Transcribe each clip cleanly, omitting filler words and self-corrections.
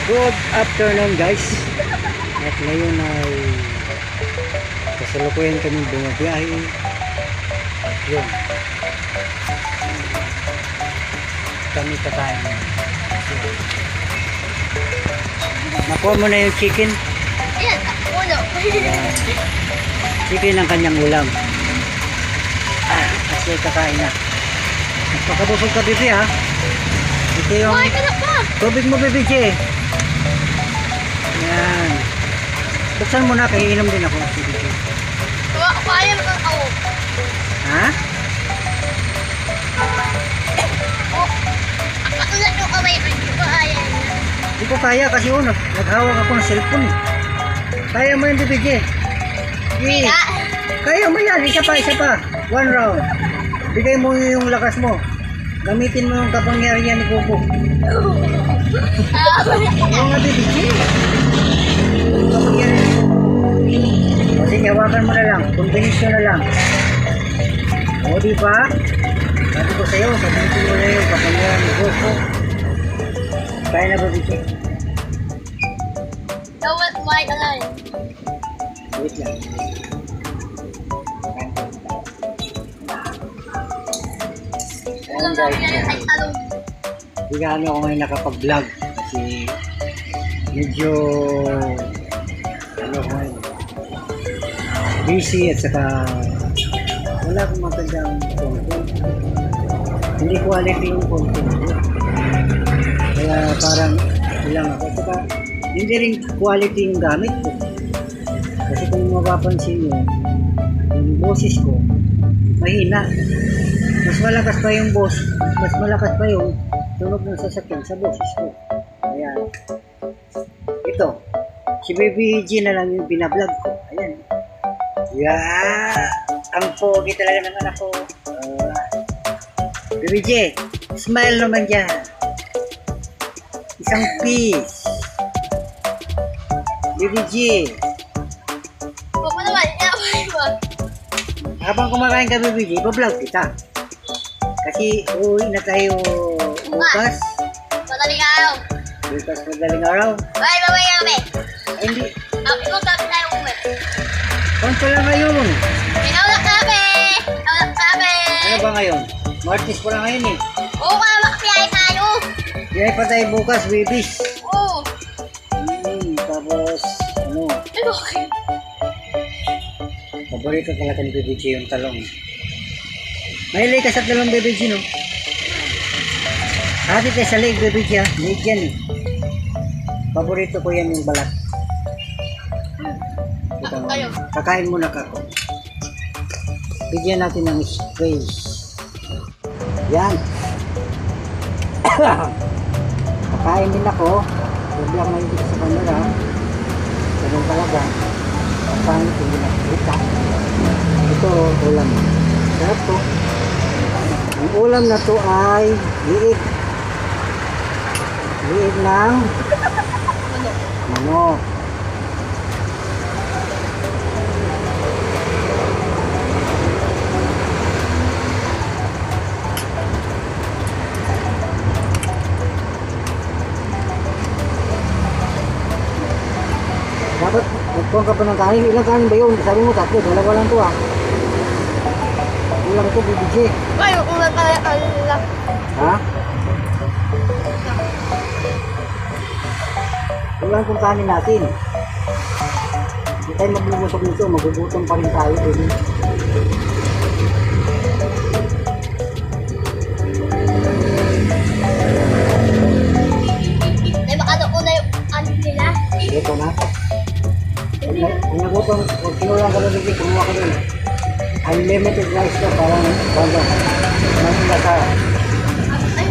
Good afternoon guys. At ngayon ay kasalukuyan kaming bumabiyahe. At yun, kami kakain. Nakuha mo na yung chicken. Ayan, ulo. Chicken ang kanyang ulam. Kasi kakain na. Magpakabusog ka bibi ha. Ito yung Kumain ka na pa. tubig mo bibi J. Yan. Buksan mo na, kaya inom din ako. Kaya mo ako. Ha? Oh, katulad yung kamay ko. Kaya na. Hindi ko kaya kasi naghawak ako ng cellphone eh. Kaya mo yung bibi J. Kaya. Kaya mo yan, isa pa. One round. Bigay mo yung lakas mo. Gamitin mo yung kapangyarihan ni Kuko. Oo nga bibi J. Kapangyarihan ni Kuko. Sige, hawakan mo na lang. Kombinasyon na lang. O di ba? Sabi ko sa'yo, gamitin mo na yung kapangyarihan ni Kuko. Kaya na bibi J. Dapat kumain ka na eh. Wait lang. Alam mo yan ay talong. Hindi ka ako ngayon nakapag-vlog kasi medyo ngayon busy at saka wala akong matandang content. Hindi quality yung content ko. Kaya parang ilang ako. At saka hindi rin quality yung gamit ko. Kasi kung mapapansin nyo, yung boses ko mahina. Mas malakas pa yung mas malakas pa yung tunog ng sasakyan sa boses ko. Kaya, ito, si Baby G na lang yung binablog ko. Ayan. Yeah! Ang pogi talaga ng anak ko. Baby G, smile naman dyan. Isang peace. Baby G, Huwag mo naman, inaaway mo. habang kumakain ka Baby G, iba-vlog kita. Kasi uuwi na tayo bukas. Madaling araw. Bukas madaling araw. Bye, babay kami. Ay, hindi. Ikaw sabi tayo umuwi. Konto lang ngayon. Inaulak kami. Inaulak kami. Ano ba ngayon? Martis pa lang ngayon eh. Oo, makakiyay tayo. Biyay pa tayo bukas, babies. Oo. Tapos, ano, Ay, bakit? paborito talaga ni Baby G yung talong. Mahilig ka sa talong, Baby G, no? Hati tayo sa leg, Baby G, ha? Leg yan eh. Paborito ko yan yung balat. Ito, Kayo. kakain muna ka ko. Bigyan natin ng space. Yan. Kakain din ako. Huwag lang nakikita sa camera. Ganun talaga. Pangit hindi nakikita. Ito, ulam. Sarap to. Ang ulam na to ay liig. Liig ng manok. Dapat magkuhan ka pa ng kanin. Ilang kanin ba yun? Sabi mo tatlo. Dalawa lang to ah. Ulam to, Baby G. Ay, ulan pala yung kanila. Ha? Ulam kung kanin natin. Hindi tayo magbubusog nito. Magugutom pa rin tayo. Baby. Ay, baka doon na yung ano nila. Ito na. Kung nagutom, kung sinulang ka na rin, kumuha ka rin. Unlimited rice ka, parang banda. Masila ka. Ay,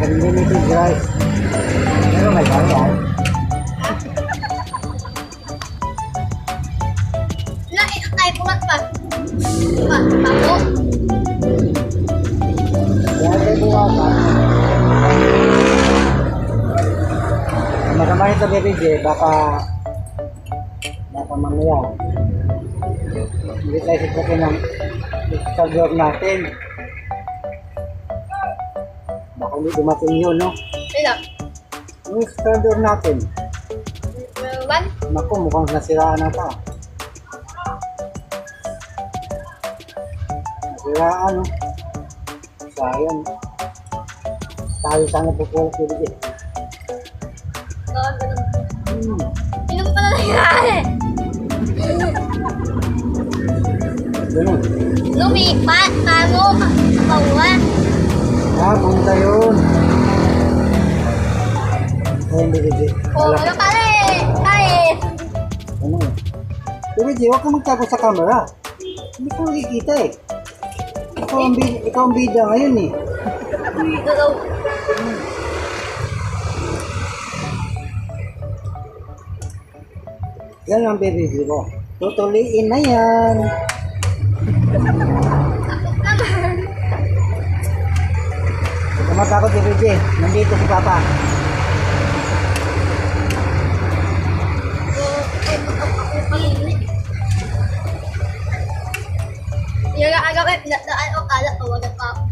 Unlimited rice. Pero may kaya. Ay, pumat pa. Pako. Kaya tayo buwasan. Masama nito, Baby J, baka mamaya. Hindi tayo sisipin ng sa vlog natin. Baka hindi dumating yun, no? Ilang? Yung expander natin. One? Naku, mukhang nasiraan na pa. Nasiraan, no? Sayang. Tayo sana pupulot dito eh. Inom pa na nangyari. Ganun. Lumipat, kamo, kawan. Pumunta yun. Ayun, Bidiji. Oh, ano pare? Kain. Ano eh? Bidiji, huwag kang magtapos sa camera. Hindi ko nakikita eh. Ikaw ang bida ngayon eh. Dito daw. Yan ang baby mo. Tutuliin na yan. Naman. Huwag ka matakot, Bidiji. Nandito si Papa. Yung agawin, pinagdaan o kala ko, wala pa ako.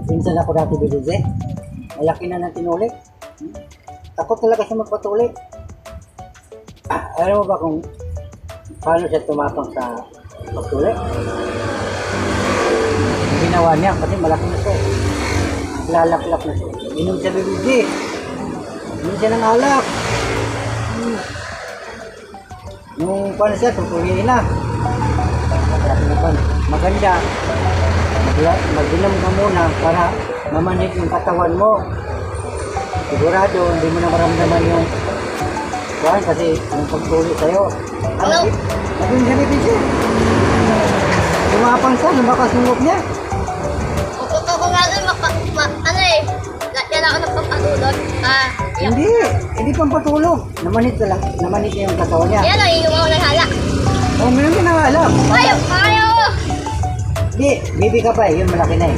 Pinsan ako dati, Bidiji. Malaki na ng tinuli. Takot talaga siya magpatuli. Alam mo ba kung paano siya tumapang sa pagtuli? Ginawa niya kasi malaki na siya. Lalaklak na siya. Inom siya, Bidiji. Inom siya ng alak. Nung paano siya, tutuliin na. Maganda. Mag-inom ka muna para mamanhid yung katawan mo. Sigurado, hindi mo na maramdaman yung kuhan kasi yung pagtuli sa'yo. Hello? Naging ganipin siya. Tumapang siya, lumakas yung loob niya. Totoo ko nga doon, ano eh, yan ako nagpapatulog. Hindi pang patulog. Namanhid niya yung katawan niya. Yan o, iinom ako ng hala. Ngayon ka na nga alam. Ayaw! Hindi, baby ka pa eh, yun malaki na eh.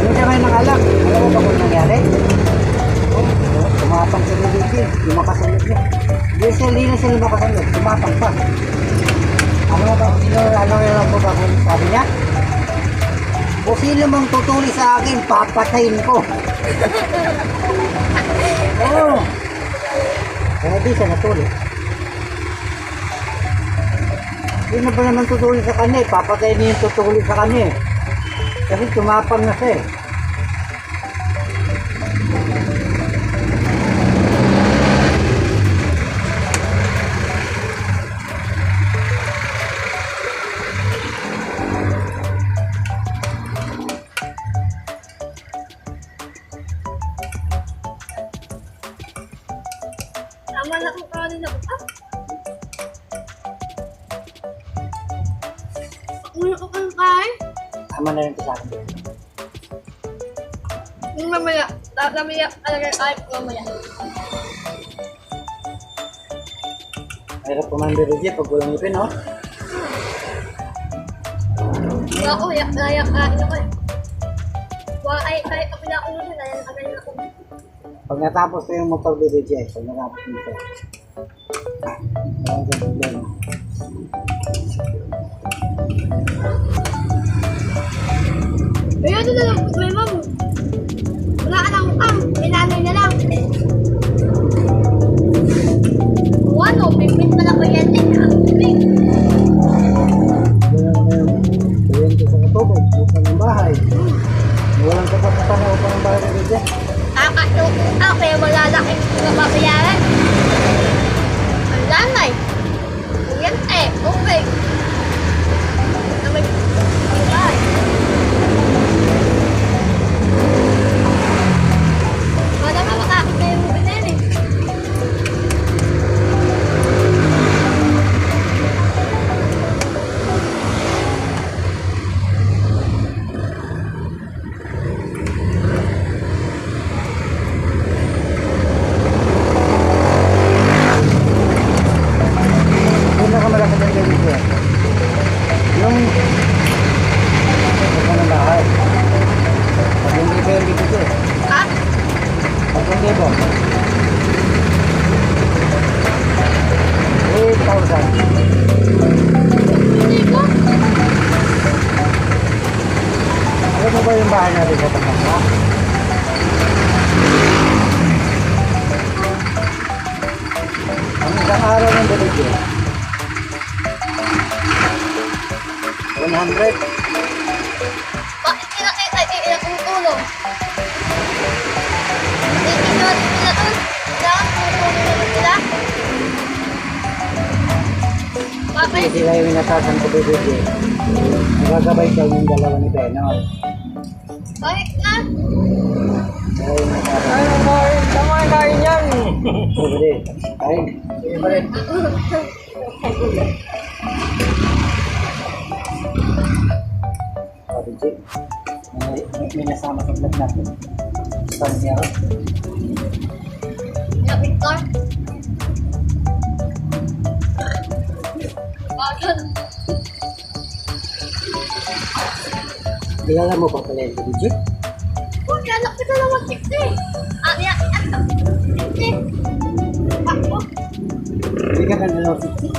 Ano siya ngayon nakalak? Alam mo ba kung nangyari? Tumapang sa baby, lumakas ang loob niya. Hindi na siya lumakas ang loob, tumapang pa. Ano ba kung sabi niya? Kung sino mang tutuli sa akin, papatayin ko. Oo. Kaya di siya natuli. Hindi na ba naman tutuli sa kanya eh. Papatayin niya yung tutuli sa kanya eh. Kasi tumapang na siya eh. Tama na kung kanin ako. Muna ko kang kain. Tama na rin ito sa akin. Yung mamaya, talaga kain ko mamaya. Mahirap kumain Bidiji pag walang ipin, no? Wala ko, layak kain ako eh. Wala ay, kahit ako na ulo, nalalakan ako. Pag natapos ko yung motor Bidiji, pag natapos nito. Ang problema. Pero ano na lang, may mamo. Wala ka ng utang, pinanay na lang. Ano, pipit pa na ko yan eh. Ang big. Bayan ko sa katubig, upang ng bahay. Walang kapatatan na upang ng bahay Bidiji. Kakatutok ako, kaya malalaki yung mababayaran. Ang lanay. Yan eh, okay. Na may bahay. Wala nga makakit na yung binili. Pinakamalaki ng Bidiji. Yung upang ng bahay. Pag hindi ba yung Bidiji? Ha? Pag hindi ba? 8,000. Hindi ko. bahay natin sa Pampanga. Ang isang araw ng binigyan. 100. Bakit pinakita iiyak yung tulong? Iiyak sila doon. Kailangan tulong nila sila. Hindi Bakit? sila yung inatasan ko bibigyan. Nagagabay kayo yung dalawa ni Benor. Bakit nga? Kaya yung inatasan. Ay, tama kain yan. Sige, kain. Sige pa rin. Sabi, Jake, may nasama sa vlog natin. Saan niya? Ya, Victor. Bakit? Kilala mo pa pala yung Sabi, Jake? Oh, anak ko dalawa 60. Ah, ya, anak. 60. Ako. Hindi ka na nalaw 50.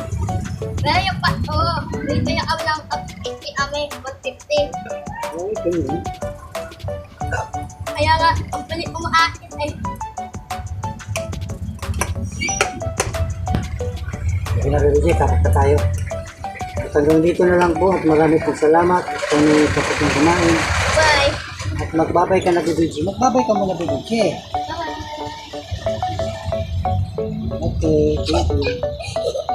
Kaya yung pa, oh, kaya kami lang 50 kami, 150. Ay, ganyan. Kaya nga, ang palit umaakit ay, Sige na, Sabi, Jake, tapos na tayo. At hanggang dito na lang po at marami pong salamat. Kung may tapos ng kumain. bye. At magbabay ka na, Sabi, Jake. Magbabay ka muna, Sabi, Jake. Bye. Okay, thank you.